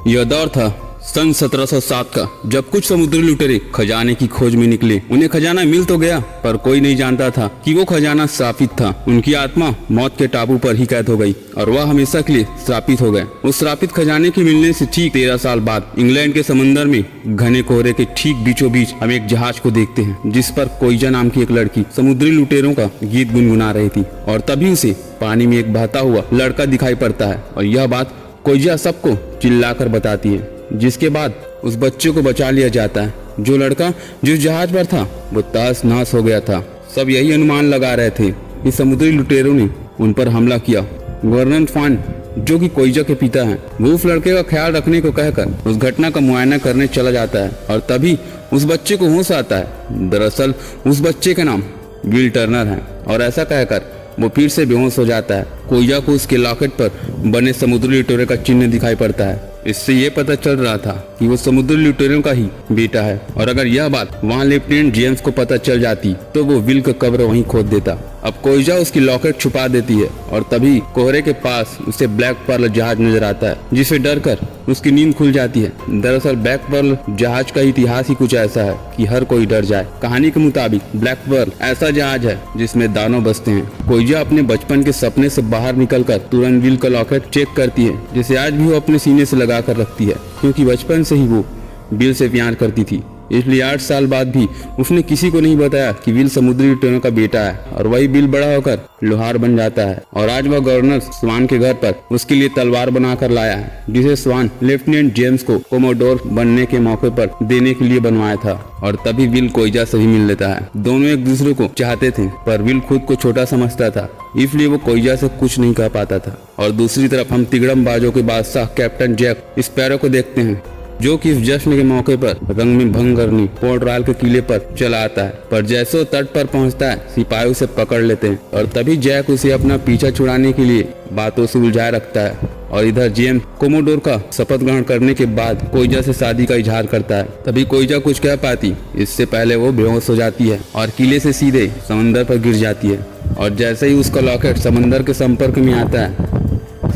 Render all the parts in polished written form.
यह दौर था सन 1707 का, जब कुछ समुद्री लुटेरे खजाने की खोज में निकले। उन्हें खजाना मिल तो गया, पर कोई नहीं जानता था कि वो खजाना श्रापित था। उनकी आत्मा मौत के टापू पर ही कैद हो गई और वह हमेशा के लिए श्रापित हो गए। उस श्रापित खजाने के मिलने से ठीक 13 साल बाद इंग्लैंड के समंदर में घने कोहरे के ठीक बीचों बीच हम एक जहाज को देखते हैं, जिस पर कोइजा नाम की एक लड़की समुद्री लुटेरों का गीत गुनगुना रही थी। और तभी उसे पानी में एक बहता हुआ लड़का दिखाई पड़ता है और यह बात कोइजा सबको चिल्लाकर बताती है, जिसके बाद उस बच्चे को बचा लिया जाता है। जो लड़का जिस जहाज पर था वो तहस नहस हो गया था। सब यही अनुमान लगा रहे थे कि समुद्री लुटेरों ने उन पर हमला किया। गवर्नर फान, जो कि कोइजा के पिता हैं, वो उस लड़के का ख्याल रखने को कहकर उस घटना का मुआयना करने चला जाता है और तभी उस बच्चे को होश आता है। दरअसल उस बच्चे का नाम विल टर्नर है और ऐसा कहकर वो फिर से बेहोश हो जाता है। कोइजा को उसके लॉकेट पर बने समुद्री लुटेरे का चिन्ह दिखाई पड़ता है। इससे ये पता चल रहा था कि वो समुद्री लुटेरों का ही बेटा है और अगर यह बात वहाँ लेफ्टिनेंट जेम्स को पता चल जाती तो वो विल का कब्र वहीं खोद देता। अब कोइजा उसकी लॉकेट छुपा देती है और तभी कोहरे के पास उसे ब्लैक पर्ल जहाज नजर आता है, जिसे डरकर उसकी नींद खुल जाती है। दरअसल ब्लैक पर्ल जहाज का इतिहास ही कुछ ऐसा है कि हर कोई डर जाए। कहानी के मुताबिक ब्लैक पर्ल ऐसा जहाज है जिसमें दानव बसते हैं। कोइजा अपने बचपन के सपने से बाहर निकलकर तुरंत विल का लॉकेट चेक करती है, जिसे आज भी वो अपने सीने से लगा कर रखती है, क्योंकि बचपन से ही वो विल से प्यार करती थी। इसलिए 8 साल बाद भी उसने किसी को नहीं बताया कि विल समुद्री लुटेरों का बेटा है और वही विल बड़ा होकर लोहार बन जाता है और आज वह गवर्नर स्वान के घर पर उसके लिए तलवार बनाकर लाया है, जिसे स्वान लेफ्टिनेंट जेम्स को कोमोडोर बनने के मौके पर देने के लिए बनवाया था। और तभी विल कोइजा से ही मिल लेता है। दोनों एक दूसरे को चाहते थे, पर विल खुद को छोटा समझता था, इसलिए वो कोइजा से कुछ नहीं कह पाता था। और दूसरी तरफ हम तिगड़मबाजों के बादशाह कैप्टन जैक स्पैरो को देखते हैं, जो कि इस जश्न के मौके पर रंग में भंग करनी पोर्ट रॉयल के किले पर चला आता है। पर जैसे वो तट पर पहुंचता है, सिपाही उसे पकड़ लेते हैं और तभी जैक उसे अपना पीछा छुड़ाने के लिए बातों से उलझाए रखता है। और इधर जेम्स कोमोडोर का शपथ ग्रहण करने के बाद कोइजा से शादी का इजहार करता है। तभी कोइजा कुछ कह पाती, इससे पहले वो बेहोश हो जाती है और किले से सीधे समंदर पर गिर जाती है। और जैसे ही उसका लॉकेट समंदर के संपर्क में आता है,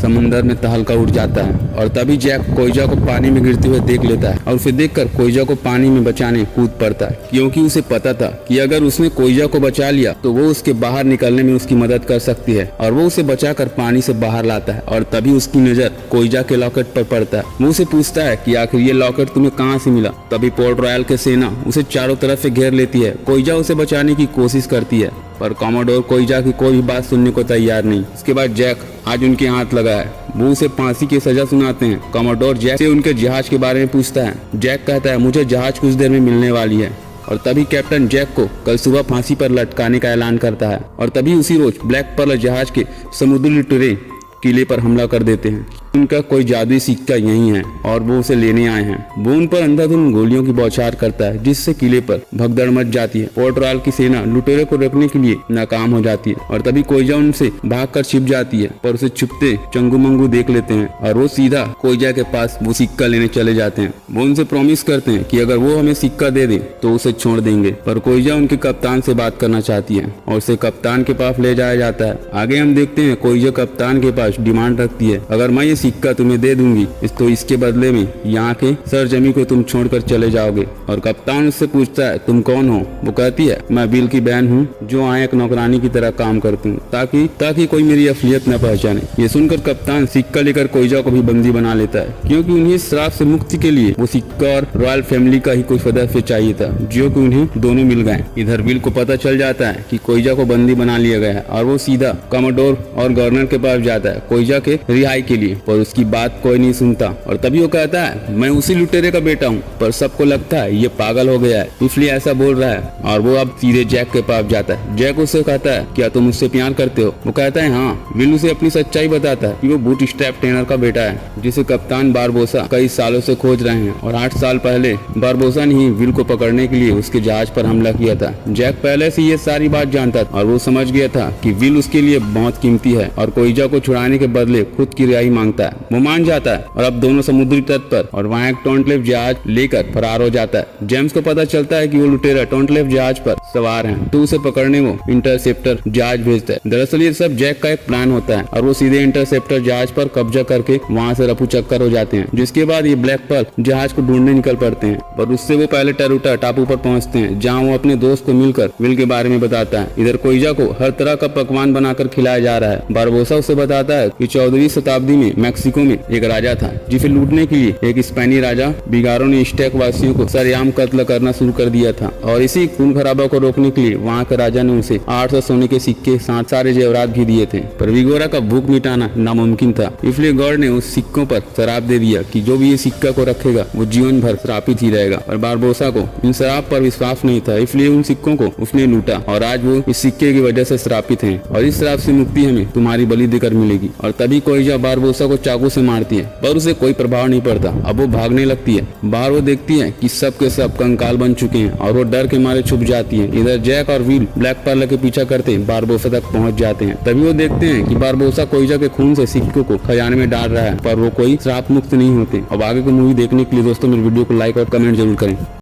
समंदर में तहलका उठ जाता है और तभी जैक कोइजा को पानी में गिरते हुए देख लेता है और उसे देखकर कोइजा को पानी में बचाने कूद पड़ता है, क्योंकि उसे पता था कि अगर उसने कोइजा को बचा लिया तो वो उसके बाहर निकलने में उसकी मदद कर सकती है और वो उसे बचाकर पानी से बाहर लाता है। और तभी उसकी नजर कोइजा के लॉकेट पर पड़ता है। वो उसे पूछता है कि आखिर ये लॉकेट तुम्हें कहाँ से मिला। तभी पोर्ट रॉयल के सेना उसे चारों तरफ से घेर लेती है। कोइजा उसे बचाने की कोशिश करती है, पर कोमोडोर कोइजा की कोई भी बात सुनने को तैयार नहीं। इसके बाद जैक आज उनके हाथ लगा है, वो उसे फांसी की सजा सुनाते हैं। कोमोडोर जैक से उनके जहाज के बारे में पूछता है। जैक कहता है, मुझे जहाज कुछ देर में मिलने वाली है। और तभी कैप्टन जैक को कल सुबह फांसी पर लटकाने का ऐलान करता है। और तभी उसी रोज ब्लैक पर्ल जहाज के समुद्री लुटेरे किले पर हमला कर देते हैं। उनका कोई जादुई सिक्का यही है और वो उसे लेने आए हैं। वो उन पर अंधाधुंध गोलियों की बौछार करता है, जिससे किले पर भगदड़ मच जाती है। पोर्ट रॉयल की सेना लुटेरे को रोकने के लिए नाकाम हो जाती है और तभी कोइजा उनसे भागकर छिप जाती है, पर उसे छुपते चंगू मंगू देख लेते हैं और वो सीधा कोइजा के पास वो सिक्का लेने चले जाते हैं। वो उनसे प्रॉमिस करते हैं कि अगर वो हमें सिक्का दे दे तो उसे छोड़ देंगे, पर कोइजा उनके कप्तान से बात करना चाहती है और उसे कप्तान के पास ले जाया जाता है। आगे हम देखते हैं कोइजा कप्तान के पास डिमांड रखती है, अगर मैं ये सिक्का तुम्हें दे दूंगी तो इसके बदले में यहाँ के सरजमी को तुम छोड़कर चले जाओगे। और कप्तान उससे पूछता है, तुम कौन हो। वो कहती है, मैं विल की बहन हूँ, जो यहाँ एक नौकरानी की तरह काम करती हूँ, ताकि कोई मेरी असलियत न पहचाने। ये सुनकर कप्तान सिक्का लेकर कोइजा को भी बंदी बना लेता है, क्योंकि उन्हें श्राप से मुक्ति के लिए वो सिक्का और रॉयल फैमिली का ही कोई सदस्य चाहिए था, जो कि उन्हें दोनों मिल गए। इधर विल को पता चल जाता है कि कोइजा को बंदी बना लिया गया है और वो सीधा कोमोडोर और गवर्नर के पास जाता है कोइजा के रिहाई के लिए, पर उसकी बात कोई नहीं सुनता। और तभी वो कहता है, मैं उसी लुटेरे का बेटा हूँ, पर सबको लगता है ये पागल हो गया है, इसलिए ऐसा बोल रहा है। और वो अब सीधे जैक के पास जाता है। जैक उससे कहता है, क्या तुम मुझसे प्यार करते हो। वो कहता है हाँ। विल उसे अपनी सच्चाई बताता है कि वो बूट स्ट्रैप ट्रेनर का बेटा है, जिसे कप्तान बारबोसा कई सालों से खोज रहे हैं और 8 साल पहले बारबोसा ने ही विल को पकड़ने के लिए उसके जहाज पर हमला किया था। जैक पहले से ये सारी बात जानता था और वो समझ गया था कि विल उसके लिए बहुत कीमती है और कोइजा को छुड़ाने के बदले खुद की रिहाई मांगता होता है। वो मान जाता है और अब दोनों समुद्री तट पर और वहाँ एक टॉन्टलेव जहाज लेकर फरार हो जाता है। जेम्स को पता चलता है कि वो लुटेरा टॉन्टलेव जहाज पर सवार हैं, तो उसे पकड़ने वो इंटरसेप्टर जहाज भेजता है। दरअसल ये सब जैक का एक प्लान होता है और वो सीधे इंटरसेप्टर जहाज पर कब्जा करके वहाँ से रफू चक्कर हो जाते हैं। जिसके बाद ये ब्लैक पर्ल जहाज को ढूंढने निकल पड़ते हैं, पर उससे वो पहले टरूटा टापू पर पहुंचते हैं, जहाँ वो अपने दोस्त को मिलकर विल के बारे में बताता है। इधर कोइजा को हर तरह का पकवान बनाकर खिलाया जा रहा है। बारबोसा उसे बताता है कि 14वीं शताब्दी में मैक्सिको में एक राजा था, जिसे लूटने के लिए एक स्पेनी राजा बिगारो ने स्टेक वासियों को सरेआम कत्ल करना शुरू कर दिया था और इसी खून खराबा को रोकने के लिए वहाँ के राजा ने उसे 800 सोने के सिक्के साथ सारे जेवरात भी दिए थे। पर विगोरा का भूख मिटाना नामुमकिन था, इसलिए गॉड ने उस सिक्कों पर शराब दे दिया कि जो भी ये सिक्का को रखेगा वो जीवन भर श्रापित ही रहेगा। और बारबोसा को इन शराब पर विश्वास नहीं था, इसलिए उन सिक्कों को उसने लूटा और आज वो इस सिक्के की वजह से श्रापित हैं और इस श्राप से मुक्ति हमें तुम्हारी बलि देकर मिलेगी। और तभी कोइजा बारबोसा को चाकू से मारती है, पर उसे कोई प्रभाव नहीं पड़ता। अब वो भागने लगती है। बाहर वो देखती है कि सब के सब कंकाल बन चुके हैं और वो डर के मारे छुप जाती है। इधर जैक और विल ब्लैक पर्ल के पीछा करते बारबोसा तक पहुंच जाते हैं। तभी वो देखते हैं कि बारबोसा कोइजा के खून से सिक्कों को खजाने में डाल रहा है, पर वो कोई श्राप मुक्त नहीं होते। अब आगे की मूवी देखने के लिए दोस्तों मेरे वीडियो को लाइक और कमेंट जरूर करें।